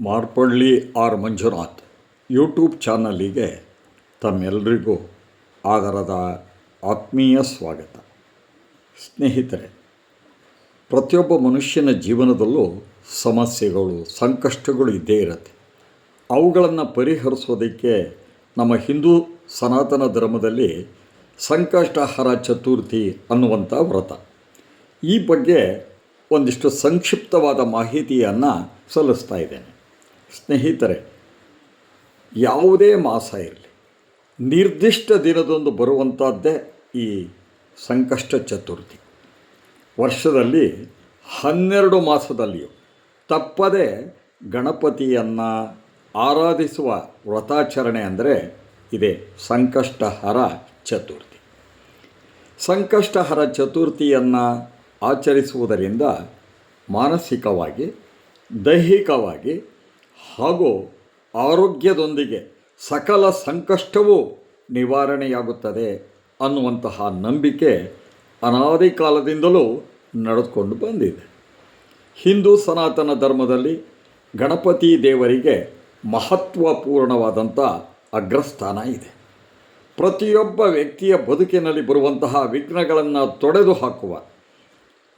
Marpalli R Manjunath YouTube ಚಾನಲಿಗೆ ತಮ್ಮೆಲ್ಲರಿಗೂ ಆದರದ ಆತ್ಮೀಯ ಸ್ವಾಗತ. ಸ್ನೇಹಿತರೆ, ಪ್ರತಿಯೊಬ್ಬ ಮನುಷ್ಯನ ಜೀವನದಲ್ಲೂ ಸಮಸ್ಯೆಗಳು, ಸಂಕಷ್ಟಗಳು ಇದ್ದೇ ಇರುತ್ತೆ. ಅವುಗಳನ್ನು ಪರಿಹರಿಸೋದಕ್ಕೆ ನಮ್ಮ ಹಿಂದೂ ಸನಾತನ ಧರ್ಮದಲ್ಲಿ ಸಂಕಷ್ಟಹರ ಚತುರ್ಥಿ ಅನ್ನುವಂಥ ವ್ರತ. ಈ ಬಗ್ಗೆ ಒಂದಿಷ್ಟು ಸಂಕ್ಷಿಪ್ತವಾದ ಮಾಹಿತಿಯನ್ನು ಸಲ್ಲಿಸ್ತಾ ಇದ್ದೇನೆ. ಸ್ನೇಹಿತರೆ, ಯಾವುದೇ ಮಾಸ ಇರಲಿ, ನಿರ್ದಿಷ್ಟ ದಿನದೊಂದು ಬರುವಂಥದ್ದೇ ಈ ಸಂಕಷ್ಟ ಚತುರ್ಥಿ. ವರ್ಷದಲ್ಲಿ 12 ಮಾಸದಲ್ಲಿಯೂ ತಪ್ಪದೇ ಗಣಪತಿಯನ್ನು ಆರಾಧಿಸುವ ವ್ರತಾಚರಣೆ ಅಂದರೆ ಇದೇ ಸಂಕಷ್ಟಹರ ಚತುರ್ಥಿ. ಸಂಕಷ್ಟಹರ ಚತುರ್ಥಿಯನ್ನು ಆಚರಿಸುವುದರಿಂದ ಮಾನಸಿಕವಾಗಿ, ದೈಹಿಕವಾಗಿ ಹಾಗೂ ಆರೋಗ್ಯದೊಂದಿಗೆ ಸಕಲ ಸಂಕಷ್ಟವೂ ನಿವಾರಣೆಯಾಗುತ್ತದೆ ಅನ್ನುವಂತಹ ನಂಬಿಕೆ ಅನಾದಿ ಕಾಲದಿಂದಲೂ ನಡೆದುಕೊಂಡು ಬಂದಿದೆ. ಹಿಂದೂ ಸನಾತನ ಧರ್ಮದಲ್ಲಿ ಗಣಪತಿ ದೇವರಿಗೆ ಮಹತ್ವಪೂರ್ಣವಾದಂಥ ಅಗ್ರಸ್ಥಾನ ಇದೆ. ಪ್ರತಿಯೊಬ್ಬ ವ್ಯಕ್ತಿಯ ಬದುಕಿನಲ್ಲಿ ಬರುವಂತಹ ವಿಘ್ನಗಳನ್ನು ತೊಡೆದು ಹಾಕುವ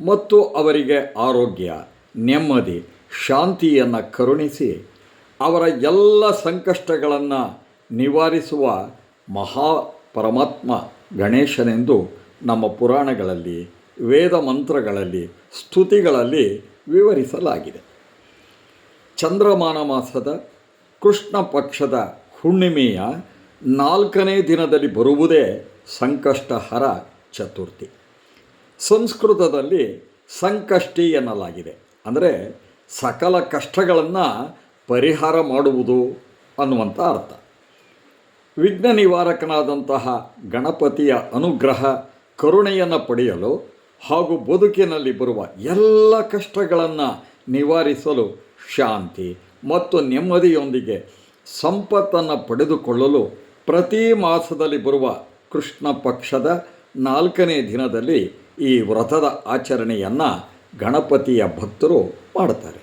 ಮತ್ತು ಅವರಿಗೆ ಆರೋಗ್ಯ, ನೆಮ್ಮದಿ, ಶಾಂತಿಯನ್ನು ಕರುಣಿಸಿ ಅವರ ಎಲ್ಲ ಸಂಕಷ್ಟಗಳನ್ನು ನಿವಾರಿಸುವ ಮಹಾ ಪರಮಾತ್ಮ ಗಣೇಶನೆಂದು ನಮ್ಮ ಪುರಾಣಗಳಲ್ಲಿ, ವೇದ ಮಂತ್ರಗಳಲ್ಲಿ, ಸ್ತುತಿಗಳಲ್ಲಿ ವಿವರಿಸಲಾಗಿದೆ. ಚಂದ್ರಮಾನ ಮಾಸದ ಕೃಷ್ಣ ಪಕ್ಷದ ಹುಣ್ಣಿಮೆಯ 4ನೇ ದಿನದಲ್ಲಿ ಬರುವುದೇ ಸಂಕಷ್ಟಹರ ಚತುರ್ಥಿ. ಸಂಸ್ಕೃತದಲ್ಲಿ ಸಂಕಷ್ಟಿ ಎನ್ನಲಾಗಿದೆ. ಅಂದರೆ ಸಕಲ ಕಷ್ಟಗಳನ್ನು ಪರಿಹಾರ ಮಾಡುವುದು ಅನ್ನುವಂಥ ಅರ್ಥ. ವಿಘ್ನ ನಿವಾರಕನಾದಂತಹ ಗಣಪತಿಯ ಅನುಗ್ರಹ, ಕರುಣೆಯನ್ನು ಪಡೆಯಲು ಹಾಗೂ ಬದುಕಿನಲ್ಲಿ ಬರುವ ಎಲ್ಲ ಕಷ್ಟಗಳನ್ನು ನಿವಾರಿಸಲು, ಶಾಂತಿ ಮತ್ತು ನೆಮ್ಮದಿಯೊಂದಿಗೆ ಸಂಪತ್ತನ್ನು ಪಡೆದುಕೊಳ್ಳಲು ಪ್ರತಿ ಮಾಸದಲ್ಲಿ ಬರುವ ಕೃಷ್ಣ ಪಕ್ಷದ 4ನೇ ದಿನದಲ್ಲಿ ಈ ವ್ರತದ ಆಚರಣೆಯನ್ನು ಗಣಪತಿಯ ಭಕ್ತರು ಮಾಡ್ತಾರೆ.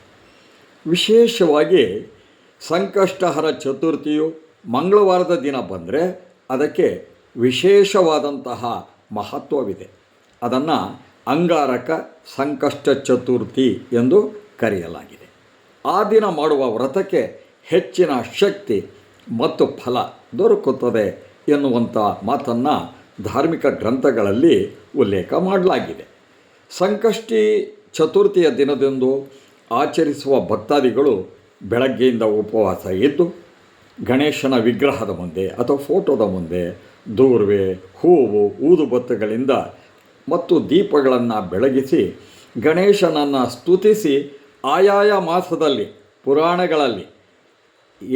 ವಿಶೇಷವಾಗಿ ಸಂಕಷ್ಟಹರ ಚತುರ್ಥಿಯು ಮಂಗಳವಾರದ ದಿನ ಬಂದರೆ ಅದಕ್ಕೆ ವಿಶೇಷವಾದಂತಹ ಮಹತ್ವವಿದೆ. ಅದನ್ನು ಅಂಗಾರಕ ಸಂಕಷ್ಟ ಚತುರ್ಥಿ ಎಂದು ಕರೆಯಲಾಗಿದೆ. ಆ ದಿನ ಮಾಡುವ ವ್ರತಕ್ಕೆ ಹೆಚ್ಚಿನ ಶಕ್ತಿ ಮತ್ತು ಫಲ ದೊರಕುತ್ತದೆ ಎನ್ನುವಂಥ ಮಾತನ್ನು ಧಾರ್ಮಿಕ ಗ್ರಂಥಗಳಲ್ಲಿ ಉಲ್ಲೇಖ ಮಾಡಲಾಗಿದೆ. ಸಂಕಷ್ಟಿ ಚತುರ್ಥಿಯ ದಿನದಂದು ಆಚರಿಸುವ ಭಕ್ತಾದಿಗಳು ಬೆಳಗ್ಗೆಯಿಂದ ಉಪವಾಸ ಇದ್ದು ಗಣೇಶನ ವಿಗ್ರಹದ ಮುಂದೆ ಅಥವಾ ಫೋಟೋದ ಮುಂದೆ ದೂರ್ವೆ, ಹೂವು, ಊದುಬತ್ತುಗಳಿಂದ ಮತ್ತು ದೀಪಗಳನ್ನು ಬೆಳಗಿಸಿ ಗಣೇಶನನ್ನು ಸ್ತುತಿಸಿ ಆಯಾಯ ಮಾಸದಲ್ಲಿ ಪುರಾಣಗಳಲ್ಲಿ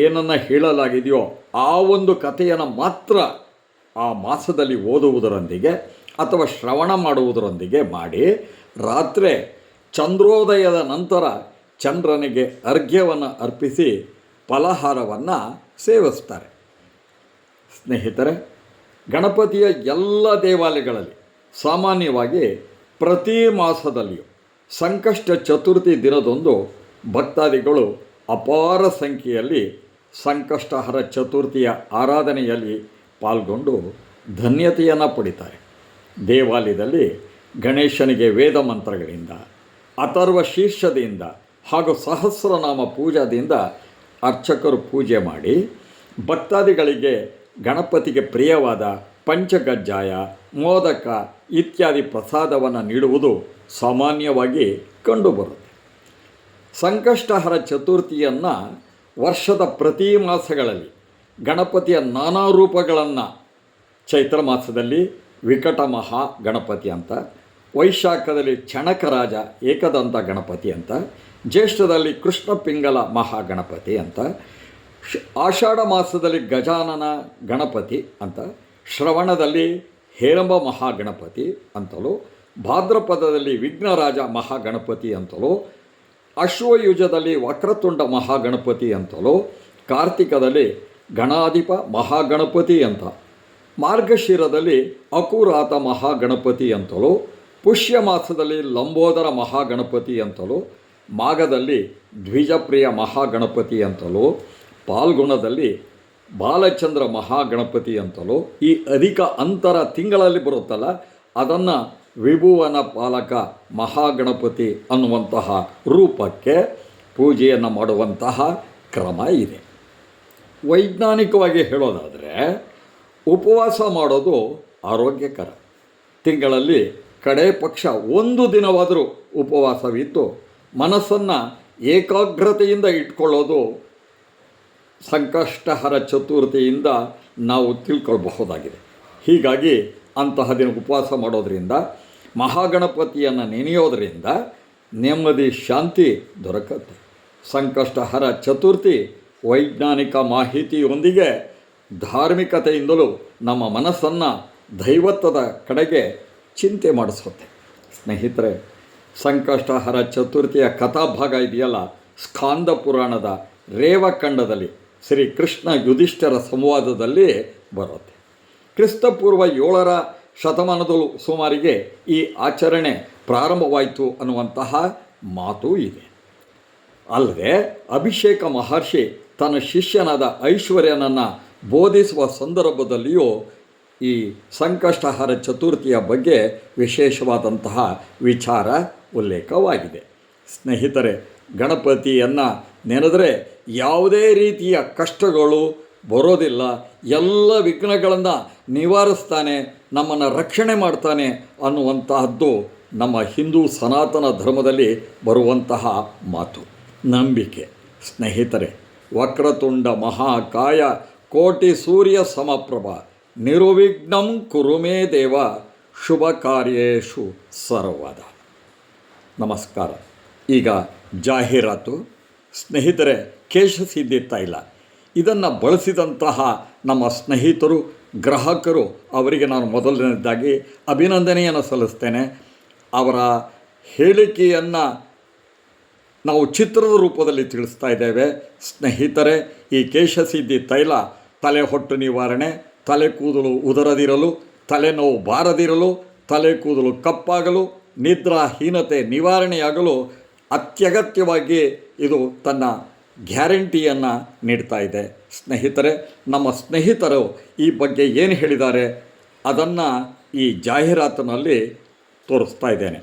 ಏನನ್ನು ಹೇಳಲಾಗಿದೆಯೋ ಆ ಒಂದು ಕಥೆಯನ್ನು ಮಾತ್ರ ಆ ಮಾಸದಲ್ಲಿ ಓದುವುದರೊಂದಿಗೆ ಅಥವಾ ಶ್ರವಣ ಮಾಡುವುದರೊಂದಿಗೆ ಮಾಡಿ ರಾತ್ರಿ ಚಂದ್ರೋದಯದ ನಂತರ ಚಂದ್ರನಿಗೆ ಅರ್ಘ್ಯವನ್ನು ಅರ್ಪಿಸಿ ಫಲಹಾರವನ್ನು ಸೇವಿಸ್ತಾರೆ. ಸ್ನೇಹಿತರೆ, ಗಣಪತಿಯ ಎಲ್ಲ ದೇವಾಲಯಗಳಲ್ಲಿ ಸಾಮಾನ್ಯವಾಗಿ ಪ್ರತಿ ಮಾಸದಲ್ಲಿಯೂ ಸಂಕಷ್ಟ ಚತುರ್ಥಿ ದಿನದಂದು ಭಕ್ತಾದಿಗಳು ಅಪಾರ ಸಂಖ್ಯೆಯಲ್ಲಿ ಸಂಕಷ್ಟಹರ ಚತುರ್ಥಿಯ ಆರಾಧನೆಯಲ್ಲಿ ಪಾಲ್ಗೊಂಡು ಧನ್ಯತೆಯನ್ನು ಪಡಿತಾರೆ. ದೇವಾಲಯದಲ್ಲಿ ಗಣೇಶನಿಗೆ ವೇದ ಮಂತ್ರಗಳಿಂದ, ಅಥರ್ವ ಶೀರ್ಷದಿಂದ ಹಾಗೂ ಸಹಸ್ರನಾಮ ಪೂಜಾದಿಂದ ಅರ್ಚಕರು ಪೂಜೆ ಮಾಡಿ ಭಕ್ತಾದಿಗಳಿಗೆ ಗಣಪತಿಗೆ ಪ್ರಿಯವಾದ ಪಂಚಗಜ್ಜಾಯ, ಮೋದಕ ಇತ್ಯಾದಿ ಪ್ರಸಾದವನ್ನು ನೀಡುವುದು ಸಾಮಾನ್ಯವಾಗಿ ಕಂಡುಬರುತ್ತೆ. ಸಂಕಷ್ಟಹರ ಚತುರ್ಥಿಯನ್ನು ವರ್ಷದ ಪ್ರತಿ ಮಾಸಗಳಲ್ಲಿ ಗಣಪತಿಯ ನಾನಾ ರೂಪಗಳನ್ನು ಚೈತ್ರ ಮಾಸದಲ್ಲಿ ವಿಕಟ ಮಹಾ ಗಣಪತಿ ಅಂತ, ವೈಶಾಖದಲ್ಲಿ ಚಣಕರಾಜ ಏಕದಂತ ಗಣಪತಿ ಅಂತ, ಜ್ಯೇಷ್ಠದಲ್ಲಿ ಕೃಷ್ಣ ಪಿಂಗಲ ಮಹಾಗಣಪತಿ ಅಂತ, ಆಷಾಢ ಮಾಸದಲ್ಲಿ ಗಜಾನನ ಗಣಪತಿ ಅಂತ, ಶ್ರವಣದಲ್ಲಿ ಹೇರಂಬ ಮಹಾಗಣಪತಿ ಅಂತಲೂ, ಭಾದ್ರಪದದಲ್ಲಿ ವಿಘ್ನರಾಜ ಮಹಾಗಣಪತಿ ಅಂತಲೂ, ಅಶ್ವಯುಜದಲ್ಲಿ ವಕ್ರತುಂಡ ಮಹಾಗಣಪತಿ ಅಂತಲೂ, ಕಾರ್ತಿಕದಲ್ಲಿ ಗಣಾಧಿಪ ಮಹಾಗಣಪತಿ ಅಂತ, ಮಾರ್ಗಶಿರದಲ್ಲಿ ಅಕುರಾತ ಮಹಾಗಣಪತಿ ಅಂತಲೂ, ಪುಷ್ಯ ಮಾಸದಲ್ಲಿ ಲಂಬೋದರ ಮಹಾಗಣಪತಿ ಅಂತಲೂ, ಮಾಘದಲ್ಲಿ ದ್ವಿಜಪ್ರಿಯ ಮಹಾಗಣಪತಿ ಅಂತಲೂ, ಪಾಲ್ಗುಣದಲ್ಲಿ ಬಾಲಚಂದ್ರ ಮಹಾಗಣಪತಿ ಅಂತಲೂ, ಈ ಅಧಿಕ ಅಂತರ ತಿಂಗಳಲ್ಲಿ ಬರುತ್ತಲ್ಲ ಅದನ್ನು ವಿಭುವನ ಪಾಲಕ ಮಹಾಗಣಪತಿ ಅನ್ನುವಂತಹ ರೂಪಕ್ಕೆ ಪೂಜೆಯನ್ನು ಮಾಡುವಂತಹ ಕ್ರಮ ಇದೆ. ವೈಜ್ಞಾನಿಕವಾಗಿ ಹೇಳೋದಾದರೆ ಉಪವಾಸ ಮಾಡೋದು ಆರೋಗ್ಯಕರ. ತಿಂಗಳಲ್ಲಿ ಕಡೇ ಪಕ್ಷ ಒಂದು ದಿನವಾದರೂ ಉಪವಾಸವಿದ್ದು ಮನಸ್ಸನ್ನು ಏಕಾಗ್ರತೆಯಿಂದ ಇಟ್ಕೊಳ್ಳೋದು ಸಂಕಷ್ಟಹರ ಚತುರ್ಥಿಯಿಂದ ನಾವು ತಿಳ್ಕೊಳ್ಬಹುದಾಗಿದೆ. ಹೀಗಾಗಿ ಅಂತಹ ದಿನ ಉಪವಾಸ ಮಾಡೋದರಿಂದ, ಮಹಾಗಣಪತಿಯನ್ನು ನೆನೆಯೋದರಿಂದ ನೆಮ್ಮದಿ ಶಾಂತಿ ದೊರಕುತ್ತೆ. ಸಂಕಷ್ಟಹರ ಚತುರ್ಥಿ ವೈಜ್ಞಾನಿಕ ಮಾಹಿತಿಯೊಂದಿಗೆ ಧಾರ್ಮಿಕತೆಯಿಂದಲೂ ನಮ್ಮ ಮನಸ್ಸನ್ನು ದೈವತ್ವದ ಕಡೆಗೆ ಚಿಂತೆ ಮಾಡಿಸುತ್ತೆ. ಸ್ನೇಹಿತರೆ, ಸಂಕಷ್ಟಹರ ಚತುರ್ಥಿಯ ಕಥಾಭಾಗ ಇದೆಯಲ್ಲ, ಸ್ಕಾಂದ ಪುರಾಣದ ರೇವಖಂಡದಲ್ಲಿ ಶ್ರೀಕೃಷ್ಣ ಯುಧಿಷ್ಠರ ಸಂವಾದದಲ್ಲಿ ಬರುತ್ತೆ. ಕ್ರಿಸ್ತಪೂರ್ವ 7ರ ಶತಮಾನದಲ್ಲೂ ಸುಮಾರಿಗೆ ಈ ಆಚರಣೆ ಪ್ರಾರಂಭವಾಯಿತು ಅನ್ನುವಂತಹ ಮಾತೂ ಇದೆ. ಅಲ್ಲದೆ ಅಭಿಷೇಕ ಮಹರ್ಷಿ ತನ್ನ ಶಿಷ್ಯನಾದ ಐಶ್ವರ್ಯನನ್ನು ಬೋಧಿಸುವ ಸಂದರ್ಭದಲ್ಲಿಯೂ ಈ ಸಂಕಷ್ಟಹರ ಚತುರ್ಥಿಯ ಬಗ್ಗೆ ವಿಶೇಷವಾದಂತಹ ವಿಚಾರ ಉಲ್ಲೇಖವಾಗಿದೆ. ಸ್ನೇಹಿತರೆ, ಗಣಪತಿಯನ್ನು ನೆನೆದರೆ ಯಾವುದೇ ರೀತಿಯ ಕಷ್ಟಗಳು ಬರೋದಿಲ್ಲ. ಎಲ್ಲ ವಿಘ್ನಗಳನ್ನು ನಿವಾರಿಸ್ತಾನೆ, ನಮ್ಮನ್ನು ರಕ್ಷಣೆ ಮಾಡ್ತಾನೆ ಅನ್ನುವಂತಹದ್ದು ನಮ್ಮ ಹಿಂದೂ ಸನಾತನ ಧರ್ಮದಲ್ಲಿ ಬರುವಂತಹ ಮಾತು, ನಂಬಿಕೆ. ಸ್ನೇಹಿತರೆ, ವಕ್ರತುಂಡ ಮಹಾಕಾಯ ಕೋಟಿ ಸೂರ್ಯ ಸಮಪ್ರಭ ನಿರ್ವಿಘ್ನಂ ಕುರು ಮೇ ದೇವ ಶುಭ ಕಾರ್ಯೇಷು ಸರ್ವದ. ನಮಸ್ಕಾರ. ಈಗ ಜಾಹೀರಾತು. ಸ್ನೇಹಿತರೆ, ಕೇಶಸಿದ್ಧಿ ತೈಲ ಇದನ್ನು ಬಳಸಿದಂತಹ ನಮ್ಮ ಸ್ನೇಹಿತರು, ಗ್ರಾಹಕರು, ಅವರಿಗೆ ನಾನು ಮೊದಲನೇದಾಗಿ ಅಭಿನಂದನೆಯನ್ನು ಸಲ್ಲಿಸ್ತೇನೆ. ಅವರ ಹೇಳಿಕೆಯನ್ನು ನಾವು ಚಿತ್ರದ ರೂಪದಲ್ಲಿ ತಿಳಿಸ್ತಾ ಇದ್ದೇವೆ. ಸ್ನೇಹಿತರೆ, ಈ ಕೇಶಸಿದ್ಧಿ ತೈಲ ತಲೆ ಹೊಟ್ಟು ನಿವಾರಣೆ, ತಲೆ ಕೂದಲು ಉದರದಿರಲು, ತಲೆನೋವು ಬಾರದಿರಲು, ತಲೆ ಕೂದಲು ಕಪ್ಪಾಗಲು, ನಿದ್ರಾಹೀನತೆ ನಿವಾರಣೆಯಾಗಲು ಅತ್ಯಗತ್ಯವಾಗಿ ಇದು ತನ್ನ ಗ್ಯಾರಂಟಿಯನ್ನು ನೀಡ್ತಾ ಇದೆ. ಸ್ನೇಹಿತರೆ, ನಮ್ಮ ಸ್ನೇಹಿತರು ಈ ಬಗ್ಗೆ ಏನು ಹೇಳಿದ್ದಾರೆ ಅದನ್ನು ಈ ಜಾಹೀರಾತಿನಲ್ಲಿ ತೋರಿಸ್ತಾ ಇದ್ದೇನೆ.